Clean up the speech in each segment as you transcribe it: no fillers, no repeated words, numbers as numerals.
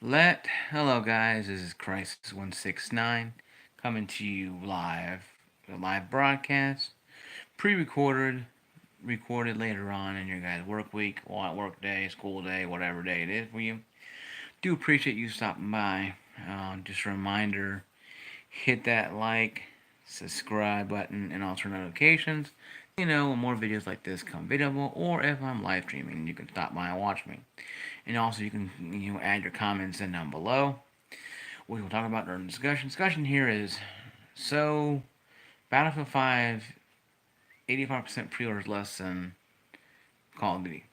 Hello guys, this is Crisis169 coming to you live, a live broadcast, pre-recorded, recorded later on in your guys' work week, or work day, school day, whatever day it is for you. Do appreciate you stopping by. Just a reminder, hit that like, subscribe button, and also notifications. When more videos like this come available, or if I'm live streaming, you can stop by and watch me. And also, you can add your comments in down below. We will talk about during the discussion. Discussion here is so Battlefield 5 85% pre-orders less than Call of Duty.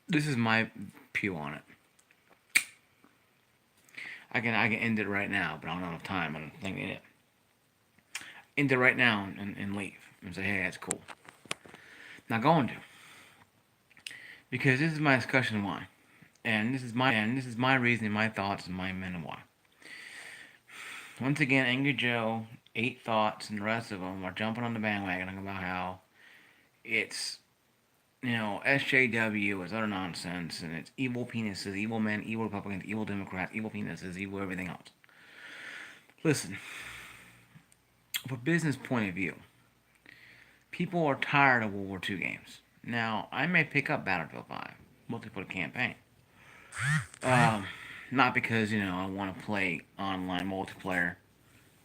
This is my view on it. I can end it right now, but I don't have enough time. I don't think it. End it right now and leave and say, hey, that's cool. Not going to, because this is my discussion why, and this is my reasoning, my thoughts, and my men and why. Once again, Angry Joe, 8 Thoughts, and the rest of them are jumping on the bandwagon about how it's SJW is utter nonsense, and it's evil penises, evil men, evil Republicans, evil Democrats, evil penises, evil everything else. Listen, from a business point of view, people are tired of World War II games. Now, I may pick up Battlefield 5 multiplayer campaign. Not because, I want to play online multiplayer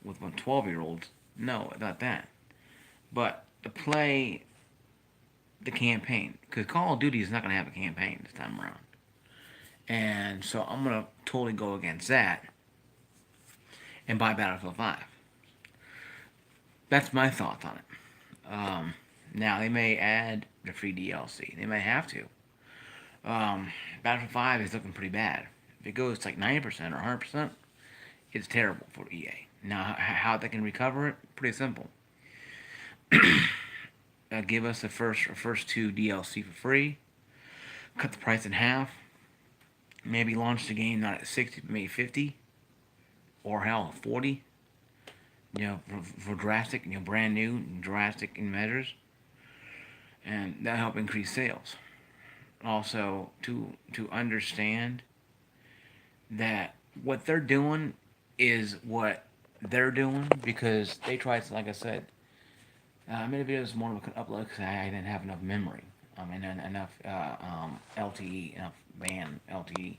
with my 12-year-olds. No, not that. But to play the campaign. Because Call of Duty is not going to have a campaign this time around. And so I'm going to totally go against that and buy Battlefield 5. That's my thoughts on it. Now, they may add the free DLC. They may have to. Battlefield 5 is looking pretty bad. If it goes to like 90% or 100%, it's terrible for EA. Now, how they can recover it? Pretty simple. Give us the first 2 DLC for free. Cut the price in half. Maybe launch the game not at 60, maybe 50, or hell, 40. For drastic, brand new, drastic in measures, and that help increase sales. Also, to understand that what they're doing is what they're doing because they tried to, like I said, I made a video this morning I could upload because I didn't have enough memory. And enough LTE, enough band LTE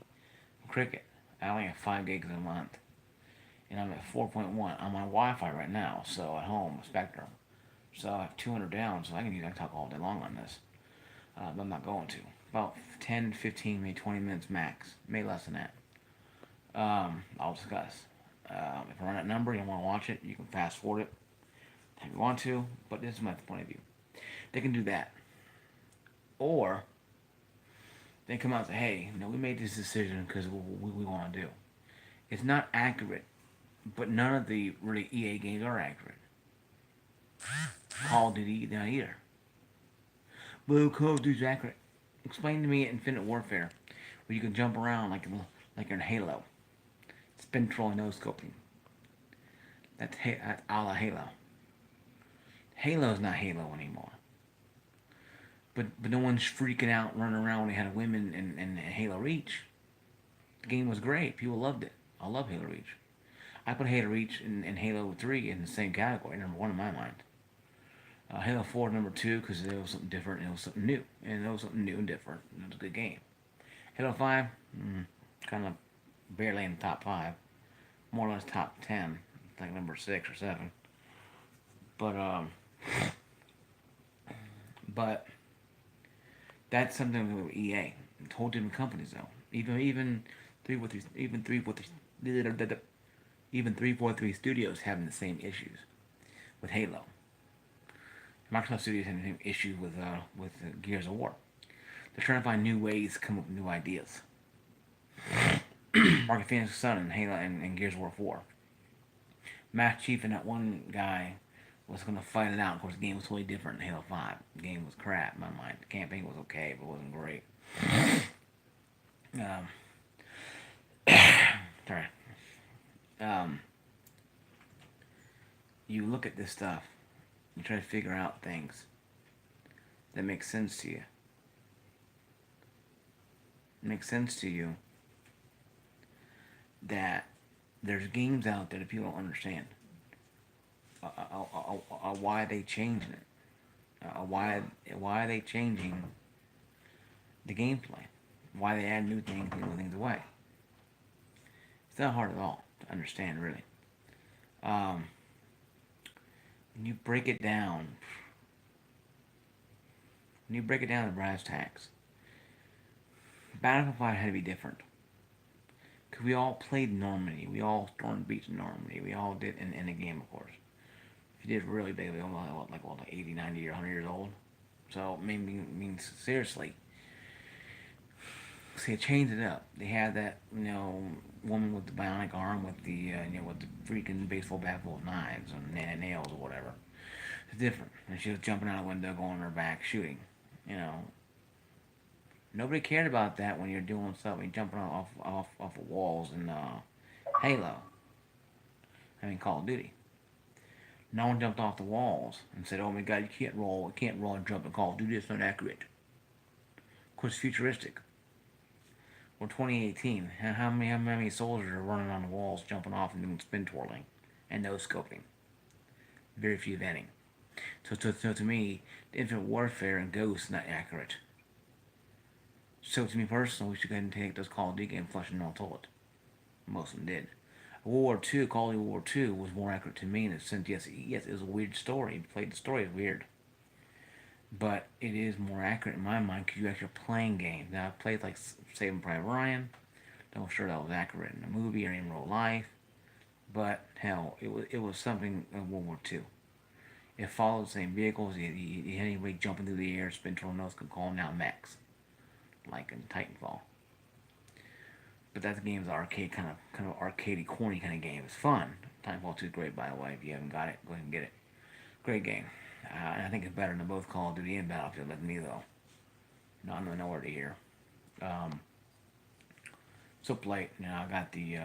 Cricket. I only have 5 gigs a month, and I'm at 4.1 on my Wi-Fi right now. So at home, Spectrum. So I have 200 down, so I can talk all day long on this. But I'm not going to. About 10, 15, maybe 20 minutes max. Maybe less than that. I'll discuss. If I run that number and you want to watch it, you can fast forward it if you want to. But this is my point of view. They can do that. Or they come out and say, hey, we made this decision because we want to do. It's not accurate, but none of the really EA games are accurate. Call of Duty not either. Well, Call of Duty's accurate. Explain to me Infinite Warfare, where you can jump around like you're in Halo. Spin trolling, no scoping. That's a la Halo. Halo's not Halo anymore. But no one's freaking out, running around when they had women in Halo Reach. The game was great. People loved it. I love Halo Reach. I put Halo Reach and Halo 3 in the same category, number 1 in my mind. Halo 4 number 2 because it was something different and it was something new. And it was something new and different. It was a good game. Halo 5, kind of barely in the top 5. More or less top 10. Like number 6 or 7. But that's something with EA. Whole different companies though. Even 343 Studios having the same issues with Halo. Microsoft Studios having the same issue with Gears of War. They're trying to find new ways to come up with new ideas. Mark Phoenix's son in Halo and Gears of War 4. Master Chief and that one guy was going to fight it out. Of course, the game was totally different in Halo 5. The game was crap in my mind. The campaign was okay, but it wasn't great. Sorry. You look at this stuff, you try to figure out things that make sense to you. make sense to you that there's games out there that people don't understand. Why are they changing it? Why are they changing the gameplay? Why they add new things, take new things away? It's not hard at all to understand, really. Um, when you break it down, to brass tacks, Battlefield 5 had to be different. Because we all played Normandy. We all stormed beach in Normandy. We all did in the game, of course. If you did really big, we all like 80, 90, or 100 years old. So, means seriously. See, it changed it up. They had that, woman with the bionic arm with the, with the freaking baseball bat full of knives and nails or whatever. It's different. And she was jumping out a window, going on her back, shooting. You know, nobody cared about that when you're doing stuff, when you're jumping off of walls in Halo. Call of Duty. No one jumped off the walls and said, "Oh my God, you can't roll and jump in Call of Duty. It's not accurate." Of course, futuristic. Well, 2018. How many soldiers are running on the walls, jumping off and doing spin twirling, and no scoping? Very few, if any. So to me, the Infinite Warfare and Ghost is not accurate. So to me personally, we should go ahead and take those Call of Duty games, flush them all toilet. Most of them did. World War II, Call of Duty World War II was more accurate to me in the sense, yes, it was a weird story. You played the story, it's weird. But it is more accurate in my mind because you actually are playing games. Now, I've played like Saving Private Ryan. Don't sure that was accurate in the movie or in real life. But hell, it was something in World War II. It followed the same vehicles. You had anybody jumping through the air, spin tornadoes, could call them now mechs, like in Titanfall. But that game's arcade kind of arcadey, corny kind of game. It's fun. Titanfall 2 is great, by the way. If you haven't got it, go ahead and get it. Great game. And I think it's better than both Call of Duty and Battlefield with me, though. No, I'm nowhere to hear. Um, so play. I got the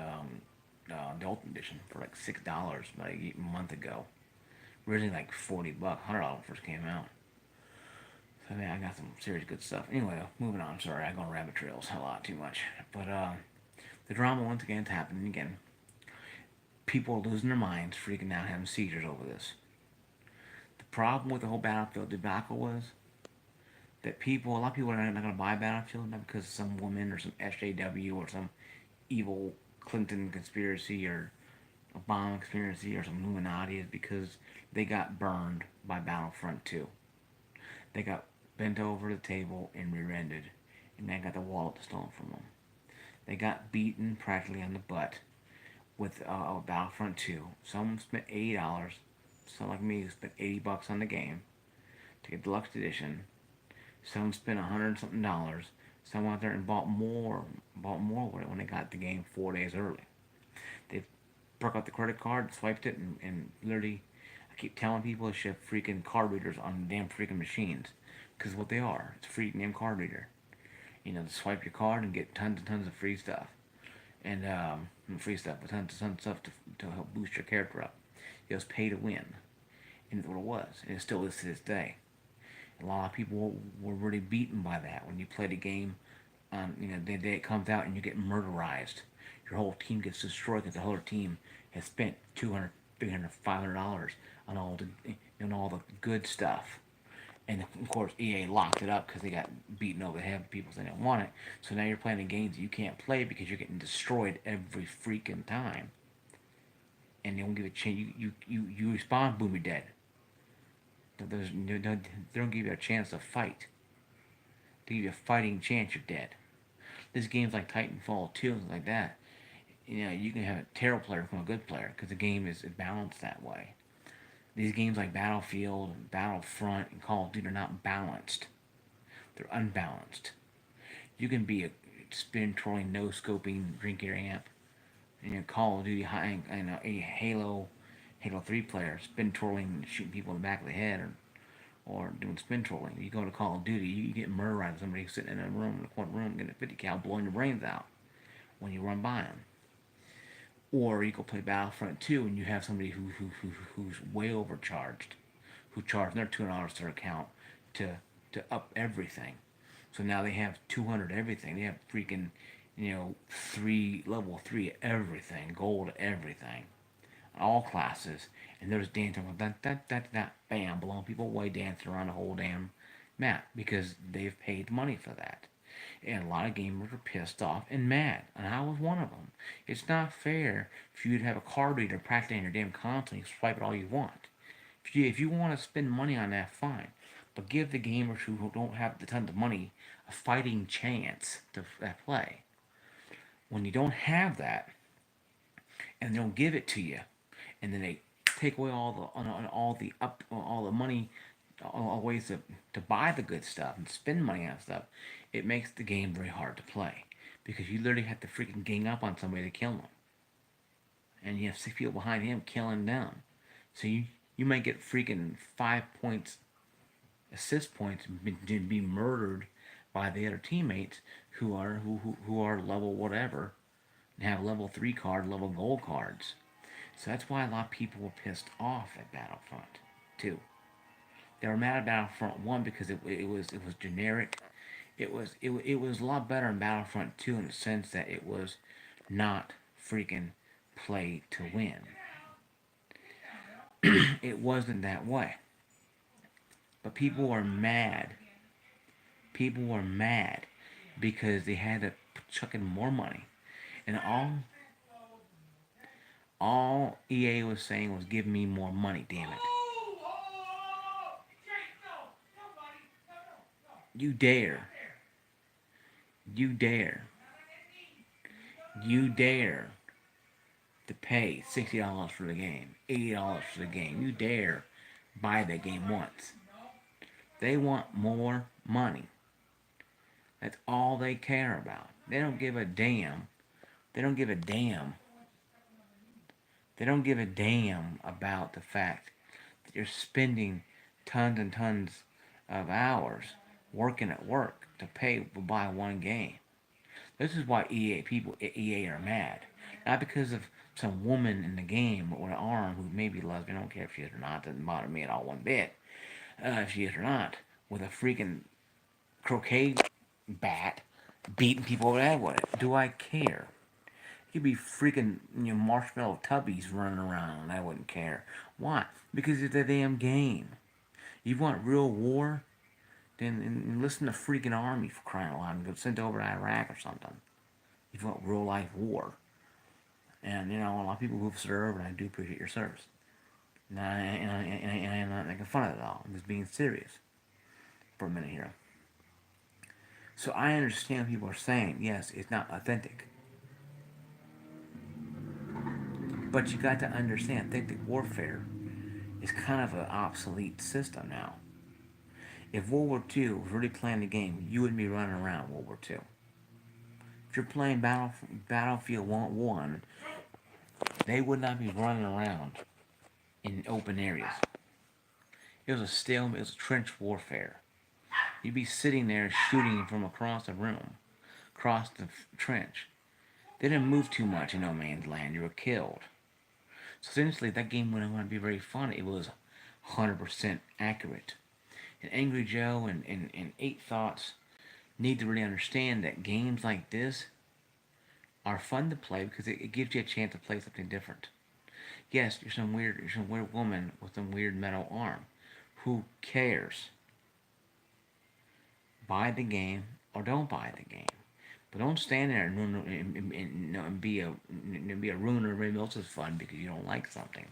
Ultimate Edition for like $6 about a month ago. Originally like $40, $100 first came out. So man, I got some serious good stuff. Anyway, moving on. Sorry, I go on rabbit trails a lot too much. But the drama once again is happening again. People are losing their minds, freaking out, having seizures over this. The problem with the whole Battlefield debacle was that a lot of people are not going to buy Battlefield, not because of some woman or some SJW or some evil Clinton conspiracy or Obama conspiracy or some Illuminati, is because they got burned by Battlefront 2. They got bent over the table and rear-ended, and they got the wallet stolen from them. They got beaten practically on the butt with Battlefront 2. Some spent $80. Some like me spent $80 on the game to get deluxe edition. Some spent $100 something. Some went out there and bought more with it when they got the game 4 days early. They broke out the credit card, swiped it, and literally, I keep telling people they should have freaking card readers on the damn freaking machines, because what they are, it's a freaking damn card reader. To swipe your card and get tons and tons of free stuff, and free stuff, but tons of stuff to help boost your character up. It was pay to win, and that's what it was, and it still is to this day. A lot of people were really beaten by that when you play the game. The day it comes out and you get murderized. Your whole team gets destroyed because the whole team has spent $200, $300, $500 on all the good stuff. And of course, EA locked it up because they got beaten over the head. People saying they don't want it. So now you're playing games that you can't play because you're getting destroyed every freaking time. And they won't give a chance. You respond, boom, you're dead. They don't give you a chance to fight. They give you a fighting chance, you're dead. This game's like Titanfall 2 and like that. You can have a terrible player become a good player because the game is balanced that way. These games like Battlefield, and Battlefront, and Call of Duty are not balanced. They're unbalanced. You can be a spin trolling, no scoping, drink your amp. Call of Duty, a Halo 3 player, spin trolling, shooting people in the back of the head, or doing spin trolling. You go to Call of Duty, you get murdered by somebody sitting in a room, in a corner room, getting a 50 cal, blowing your brains out when you run by them. Or you go play Battlefront 2 and you have somebody who's way overcharged, who charged their $200 to their account to up everything. So now they have 200 everything. They have freaking, level 3 everything, gold everything, all classes. And they're just dancing, bam, blowing people away, dancing around the whole damn map because they've paid money for that. And a lot of gamers are pissed off and mad, and I was one of them. It's not fair for you to have a card reader practicing your damn console. You swipe it all you want. If you want to spend money on that, fine. But give the gamers who don't have the tons of money a fighting chance to play. When you don't have that, and they don't give it to you, and then they take away all the money, all ways to buy the good stuff and spend money on stuff, it makes the game very hard to play because you literally have to freaking gang up on somebody to kill them, and you have 6 people behind him killing them. So you might get freaking 5 points, assist points, and be murdered by the other teammates who are level whatever and have level 3 card, level gold cards. So that's why a lot of people were pissed off at Battlefront 2. They were mad at Battlefront 1 because it was generic. It was a lot better in Battlefront 2 in the sense that it was not freaking play to win. It wasn't that way. But people were mad. People were mad because they had to chuck in more money. And all EA was saying was give me more money, damn it. You dare. You dare. You dare to pay $60 for the game, $80 for the game. You dare buy that game once. They want more money. That's all they care about. They don't give a damn. They don't give a damn. They don't give a damn about the fact that you're spending tons and tons of hours working at work to pay to buy one game. This is why EA are mad. Not because of some woman in the game with an arm who may be lesbian. I don't care if she is or not. Doesn't bother me at all one bit. If she is or not. With a freaking croquet bat beating people over the head with it. Do I care? It could be freaking marshmallow tubbies running around. I wouldn't care. Why? Because it's a damn game. You want real war? Then enlist in the freaking army for crying out loud and go sent over to Iraq or something. You want real life war. And a lot of people who've served, and I do appreciate your service. And I'm not making fun of it all. I'm just being serious for a minute here. So I understand what people are saying. Yes, it's not authentic. But you got to understand, authentic warfare is kind of an obsolete system now. If World War II was really playing the game, you wouldn't be running around World War II. If you're playing Battlefield 1, they would not be running around in open areas. It was a stalemate, it was a trench warfare. You'd be sitting there shooting from across the room, across the trench. They didn't move too much in no man's land, you were killed. So essentially, that game wouldn't want to be very fun. It was 100% accurate. And Angry Joe and 8 Thoughts need to really understand that games like this are fun to play because it gives you a chance to play something different. Yes, you're some weird woman with some weird metal arm. Who cares? Buy the game or don't buy the game. But don't stand there and be a ruiner of everybody else's fun because you don't like something.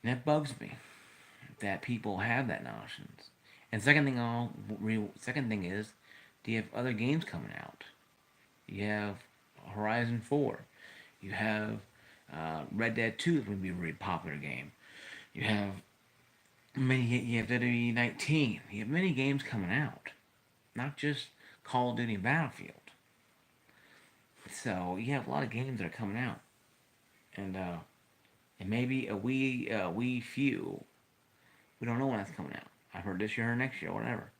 And that bugs me that people have that nonsense. And second thing is, do you have other games coming out? You have Horizon 4. You have Red Dead 2 is going to be a really popular game. You have WWE 19. You have many games coming out, not just Call of Duty and Battlefield. So you have a lot of games that are coming out, and maybe a wee few. We don't know when that's coming out. I've heard this year or next year, or whatever.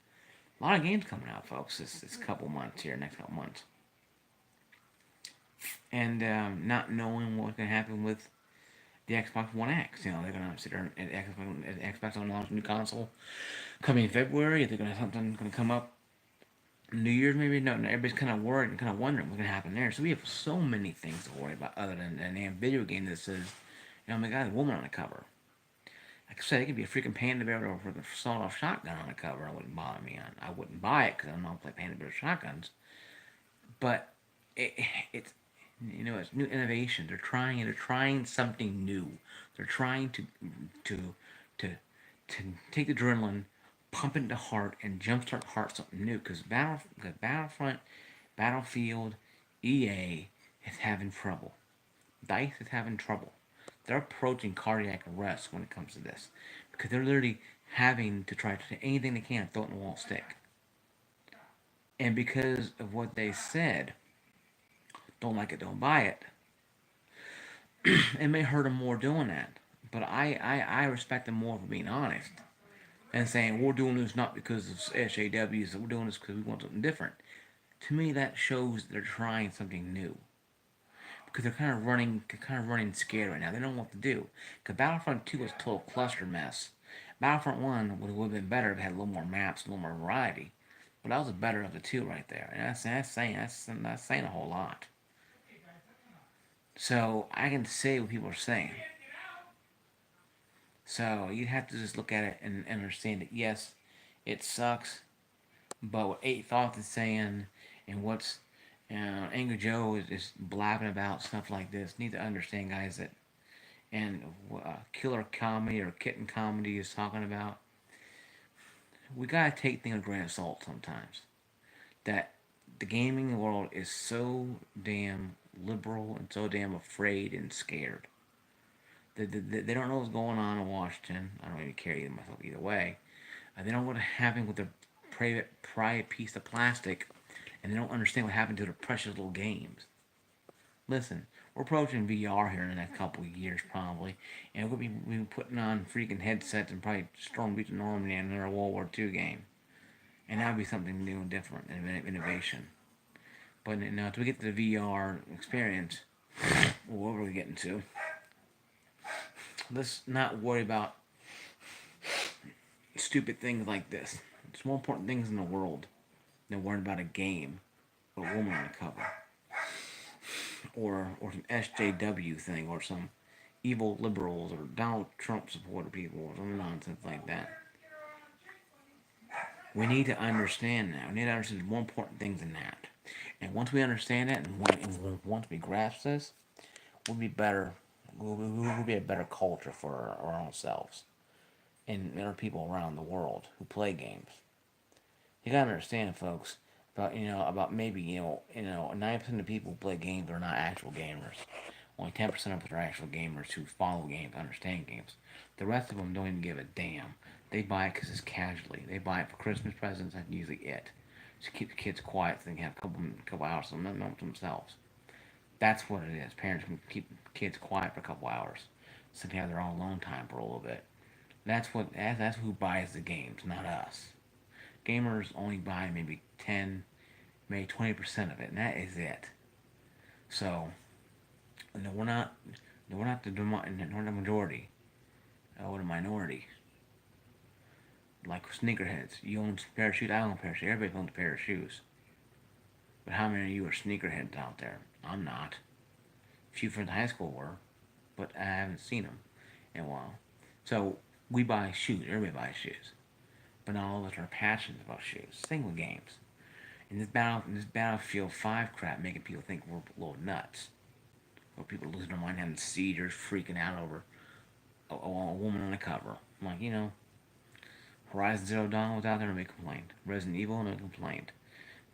A lot of games coming out, folks. This couple months here, next couple months, and not knowing what's going to happen with the Xbox One X. They're gonna sit there and Xbox gonna launch a new console coming in February. They're gonna something gonna come up New Year's maybe. No, everybody's kind of worried and kind of wondering what's gonna happen there. So we have so many things to worry about other than a damn video game that says, oh my god, a woman on the cover. Like I said, it could be a freaking pain to be able to with a sawed-off shotgun on the cover. It wouldn't bother me. I wouldn't buy it because I don't know how to play painted bear shotguns. But it, it's it's new innovation. They're trying something new. They're trying to to to take the adrenaline, pump it into heart, and jumpstart heart something new. Because Battlefront, Battlefield, EA is having trouble. Dice is having trouble. They're approaching cardiac arrest when it comes to this because they're literally having to try to do anything they can to throw it in the wall stick. And because of what they said, don't like it, don't buy it. It may hurt them more doing that. But I respect them more for being honest and saying we're doing this not because of SJWs, we're doing this because we want something different. To me, that shows they're trying something new because they're kind of running scared right now. They don't know what to do. Because Battlefront 2 was a total cluster mess. Battlefront 1 would have been better if it had a little more maps, a little more variety. But that was the better of the two right there, and that's saying a whole lot. So I can say what people are saying. So you have to just look at it and understand that yes, it sucks, but what Eight Thoughts is saying and what's Angry Joe is blabbing about stuff like this. Need to understand, guys, that and Killer Comedy or Kitten Comedy is talking about. We gotta take things with a grain of salt sometimes. That the gaming world is so damn liberal and so damn afraid and scared. They don't know what's going on in Washington. I don't even care either myself either way. They don't know what happened with their private piece of plastic, and they don't understand what happened to their precious little games. Listen, we're approaching VR here in the next couple of years probably, and we'll be putting on freaking headsets and probably storm beats Normandy in another World War II game, and that'll be something new and different and innovation. But now, until we get to the VR experience, what we're getting to, let's not worry about stupid things like this. There's more important things in the world than worrying about a game with a woman on the cover. Or some SJW thing, or some evil liberals, or Donald Trump supporter people, or some nonsense like that. We need to understand that. We need to understand more important things than that. And once we understand that, and once we grasp this, we'll be better. We'll be a better culture for our own selves and other people around the world who play games. You gotta understand, folks, about maybe 9% of people who play games are not actual gamers. Only 10% of us are actual gamers who follow games, understand games. The rest of them don't even give a damn. They buy it because it's casually. They buy it for Christmas presents. That's usually it. To keep the kids quiet so they can have a couple hours to themselves. That's what it is. Parents can keep kids quiet for a couple hours so they can have their own alone time for a little bit. That's who buys the games, not us. Gamers only buy maybe 10, maybe 20% of it, and that is it. So, no, we're not the majority, or the minority. Like sneakerheads, you own a pair of shoes. I own a pair of shoes. Everybody owns a pair of shoes. But how many of you are sneakerheads out there? I'm not. A few friends in high school were, but I haven't seen them in a while. So we buy shoes. Everybody buys shoes, but not all of us are passionate about shoes. Same with games. In this Battlefield 5 crap, making people think we're a little nuts. Or people losing their mind, having seizures, freaking out over a woman on the cover. I'm like, Horizon Zero Dawn was out there, nobody complained. Resident Evil, nobody complained.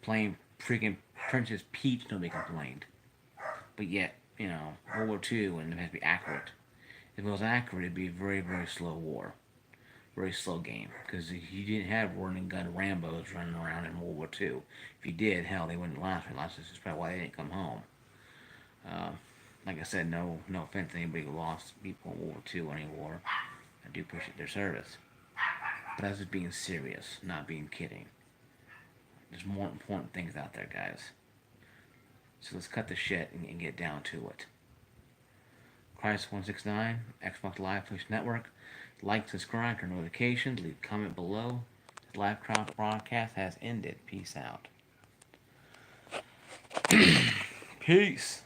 Playing freaking Princess Peach, nobody complained. But yet, World War II, and it has to be accurate. If it was accurate, it'd be a very, very slow war. Very slow game. Because you didn't have running gun Rambos running around in World War II. If you did, hell, they wouldn't last very long. This is probably why they didn't come home. Uh, like I said, no offense to anybody who lost people in World War II or any war. I do appreciate their service. But I was just being serious, not being kidding. There's more important things out there, guys. So let's cut the shit and get down to it. price $169. Xbox Live Twitch Network. Like, subscribe, turn notifications, leave a comment below. This live broadcast has ended. Peace out. Peace.